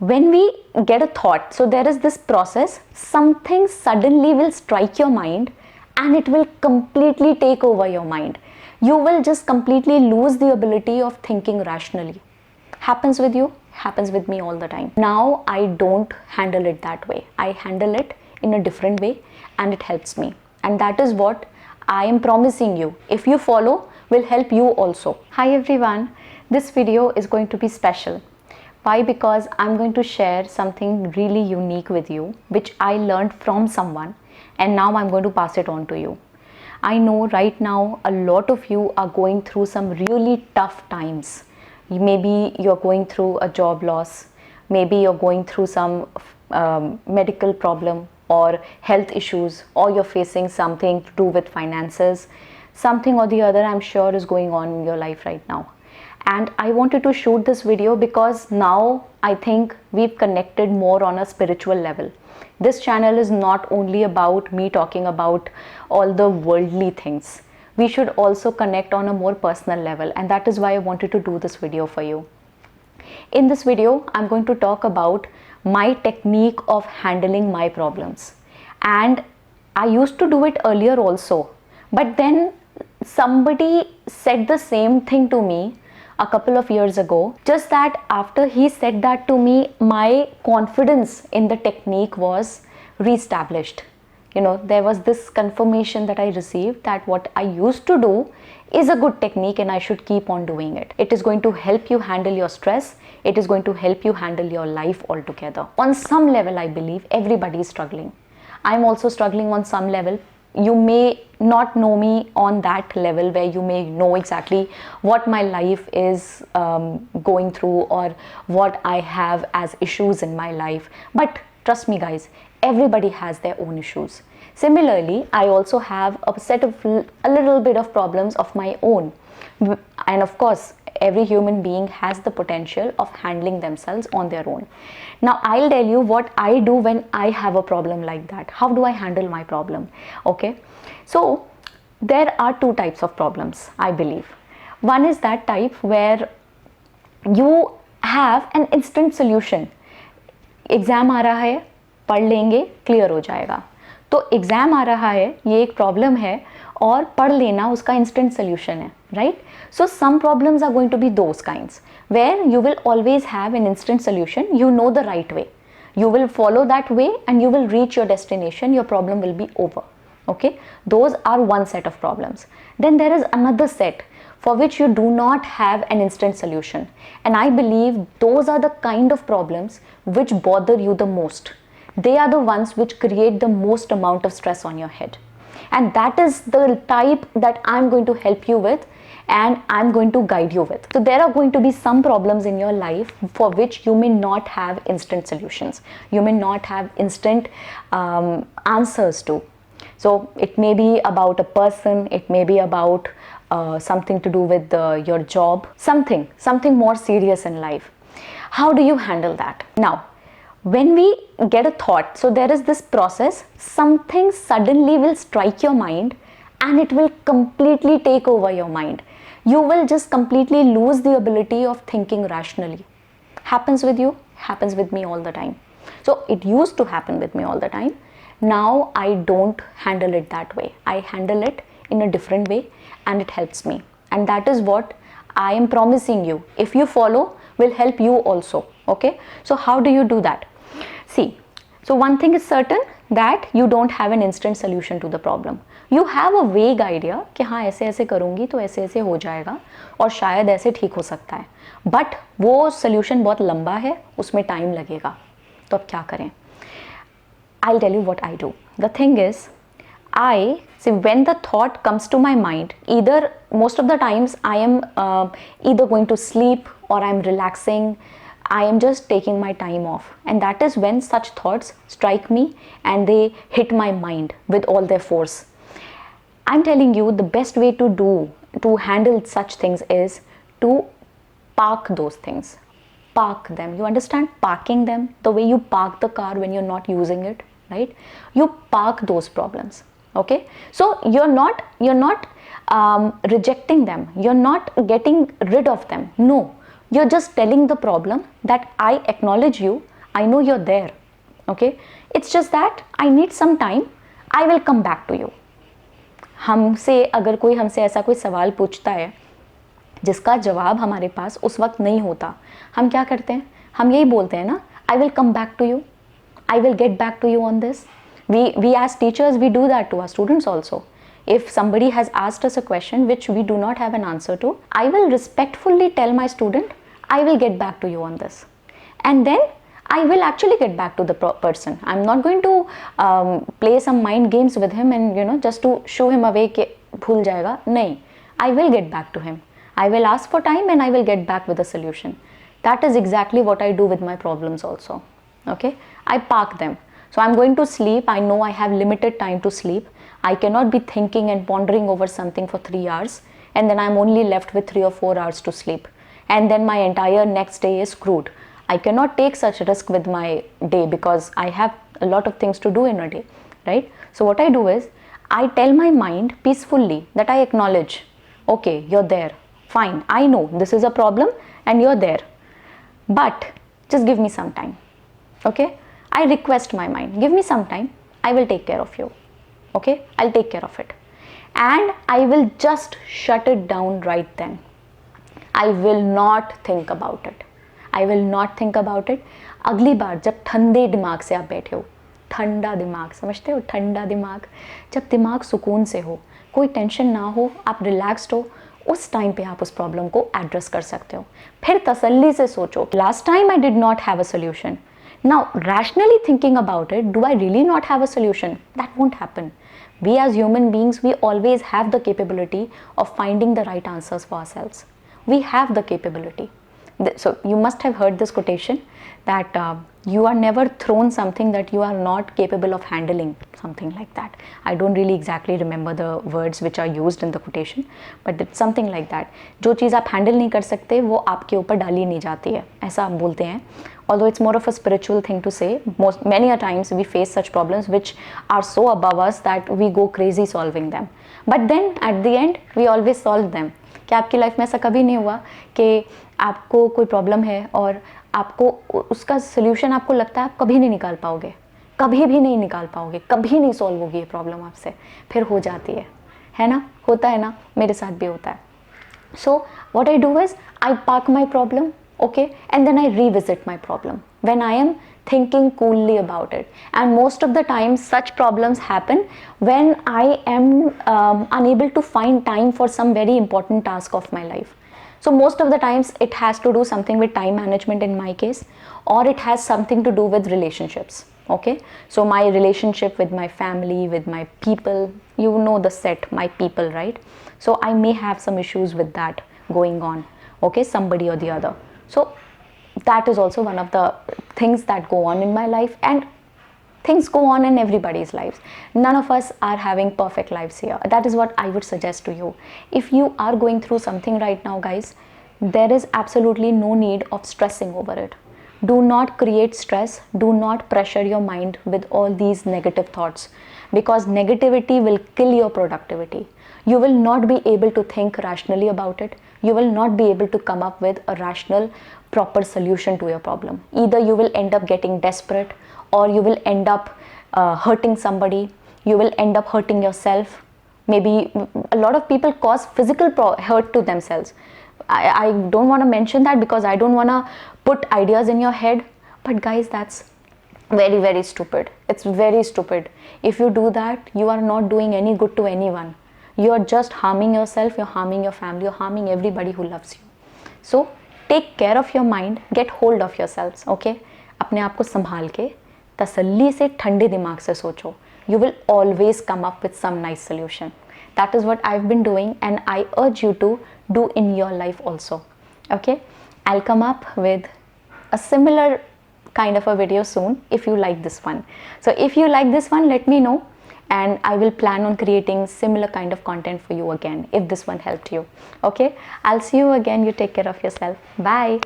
when we get a thought, so there is this process, something suddenly will strike your mind and it will completely take over your mind. You will just completely lose the ability of thinking rationally. Happens with you, happens with me all the time. Now I don't handle it that way. I handle it in a different way and it helps me. And that is what I am promising you. If you follow, will help you also. Hi everyone, this video is going to be special. Why? Because I'm going to share something really unique with you, which I learned from someone, and now I'm going to pass it on to you. I know right now a lot of you are going through some really tough times. Maybe you're going through a job loss, maybe you're going through some medical problem or health issues, or you're facing something to do with finances. Something or the other, I'm sure, is going on in your life right now. And I wanted to shoot this video because now I think we've connected more on a spiritual level. This channel is not only about me talking about all the worldly things. We should also connect on a more personal level, and that is why I wanted to do this video for you. In this video, I'm going to talk about my technique of handling my problems. And I used to do it earlier also, but then somebody said the same thing to me a couple of years ago. Just that after he said that to me, my confidence in the technique was reestablished. You know, there was this confirmation that I received that what I used to do is a good technique and I should keep on doing it. It is going to help you handle your stress. It is going to help you handle your life altogether. On some level, I believe everybody is struggling. I'm also struggling on some level. You may not know me on that level where you may know exactly what my life is going through or what I have as issues in my life. But trust me guys, everybody has their own issues. Similarly, I also have a little bit of problems of my own. And of course, every human being has the potential of handling themselves on their own. Now, I'll tell you what I do when I have a problem like that. How do I handle my problem? Okay. So, there are two types of problems, I believe. One is that type where you have an instant solution. Exam आ रहा है, पढ़ लेंगे, clear हो जाएगा. तो exam आ रहा है, ये एक प्रॉब्लम है और पढ़ लेना उसका इंस्टेंट सोल्यूशन है, right? So some problems are going to be those kinds where you will always have an instant solution. You know the right way, you will follow that way and you will reach your destination. Your problem will be over. Okay, those are one set of problems. Then there is another set for which you do not have an instant solution, and I believe those are the kind of problems which bother you the most. They are the ones which create the most amount of stress on your head, and that is the type that I'm going to help you with and I'm going to guide you with. So there are going to be some problems in your life for which you may not have instant solutions. You may not have instant answers to. So it may be about a person, it may be about something to do with your job, something more serious in life. How do you handle that? Now, when we get a thought, so there is this process, something suddenly will strike your mind and it will completely take over your mind. You will just completely lose the ability of thinking rationally. Happens with you, happens with me all the time. So it used to happen with me all the time. Now I don't handle it that way. I handle it in a different way and it helps me. And that is what I am promising you. If you follow, will help you also. Okay. So how do you do that? See, so one thing is certain, that you don't have an instant solution to the problem. You have a vague idea कि हाँ ऐसे ऐसे करूँगी तो ऐसे ऐसे हो जाएगा और शायद ऐसे ठीक हो सकता है, बट वो solution बहुत लंबा है, उसमें टाइम लगेगा. तो अब क्या करें? I'll tell you what I do. The thing is, I see when the thought comes to my mind, either most of the times I am either going to sleep or I'm relaxing. I am just taking my time off, and that is when such thoughts strike me and they hit my mind with all their force. I'm telling you, the best way to handle such things is to park those things. Park them. You understand? Parking them, the way you park the car when you're not using it, right? You park those problems. Okay, so you're not rejecting them, you're not getting rid of them. No, you're just telling the problem that I acknowledge you, I know you're there. Okay, it's just that I need some time. I will come back to you. हमसे अगर कोई हमसे ऐसा कोई सवाल पूछता है जिसका जवाब हमारे पास उस वक्त नहीं होता, हम क्या करते हैं? हम यही बोलते हैं ना, I will come back to you, I will get back to you on this. We as teachers, we do that to our students also. If somebody has asked us a question which we do not have an answer to, I will respectfully tell my student, I will get back to you on this. And then I will actually get back to the person. I'm not going to play some mind games with him and just to show him away कि भूल जाएगा. नहीं, I will get back to him. I will ask for time and I will get back with a solution. That is exactly what I do with my problems also. Okay, I park them. So I'm going to sleep. I know I have limited time to sleep. I cannot be thinking and pondering over something for 3 hours and then I'm only left with 3 or 4 hours to sleep. And then my entire next day is screwed. I cannot take such risk with my day because I have a lot of things to do in a day, right? So what I do is I tell my mind peacefully that I acknowledge, okay, you're there. Fine, I know this is a problem and you're there. But just give me some time. Okay? I request my mind, give me some time, I will take care of you. Okay, I'll take care of it. And I will just shut it down right then. I will not think about it. I will not think about it. अगली बार जब ठंडे दिमाग से आप बैठे हो, ठंडा दिमाग, समझते हो? ठंडा दिमाग, जब दिमाग सुकून से हो, कोई टेंशन ना हो, आप रिलैक्स्ड हो, उस टाइम पे आप उस प्रॉब्लम को एड्रेस कर सकते हो. फिर तसल्ली से सोचो, last time I did not have a solution. Now, rationally thinking about it, do I really not have a solution? That won't happen. We as human beings, we always have the capability of finding the right answers for ourselves. We have the capability. So you must have heard this quotation that you are never thrown something that you are not capable of handling, something like that. I don't really exactly remember the words which are used in the quotation, but it's something like that. जो चीज़ आप handle नहीं कर सकते वो आपके ऊपर डाली नहीं जाती है, ऐसा आप बोलते हैं. Although it's more of a spiritual thing to say, many a times we face such problems which are so above us that we go crazy solving them. But then at the end we always solve them. क्या आपकी life में ऐसा कभी नहीं हुआ कि आपको कोई प्रॉब्लम है और आपको उसका सोल्यूशन आपको लगता है आप कभी नहीं निकाल पाओगे, कभी भी नहीं निकाल पाओगे, कभी नहीं सॉल्व होगी ये प्रॉब्लम आपसे, फिर हो जाती है ना? होता है ना, मेरे साथ भी होता है. So what I do is I park my problem, okay, and then I revisit my problem when I am thinking coolly about it. And most of the time such problems happen when I am unable to find time for some very important task of my life. So most of the times it has to do something with time management in my case, or it has something to do with relationships. Okay, so my relationship with my family, with my people, you know the set, my people, right? So I may have some issues with that going on, okay, somebody or the other. So that is also one of the things that go on in my life, and things go on in everybody's lives. None of us are having perfect lives here. That is what I would suggest to you. If you are going through something right now, guys, there is absolutely no need of stressing over it. Do not create stress. Do not pressure your mind with all these negative thoughts, because negativity will kill your productivity. You will not be able to think rationally about it. You will not be able to come up with a rational, proper solution to your problem. Either you will end up getting desperate, or you will end up hurting somebody. You will end up hurting yourself. Maybe a lot of people cause physical hurt to themselves. I don't want to mention that because I don't want to put ideas in your head. But guys, that's very, very stupid. It's very stupid. If you do that, you are not doing any good to anyone. You are just harming yourself, you're harming your family, you're harming everybody who loves you. So take care of your mind, get hold of yourselves, okay? अपने आप को संभाल के तसल्ली से ठंडे दिमाग से सोचो. You will always come up with some nice solution. That is what I've been doing, and I urge you to do in your life also. Okay? I'll come up with a similar kind of a video soon if you like this one. So if you like this one, let me know, and I will plan on creating similar kind of content for you again if this one helped you. Okay, I'll see you again. You take care of yourself. Bye.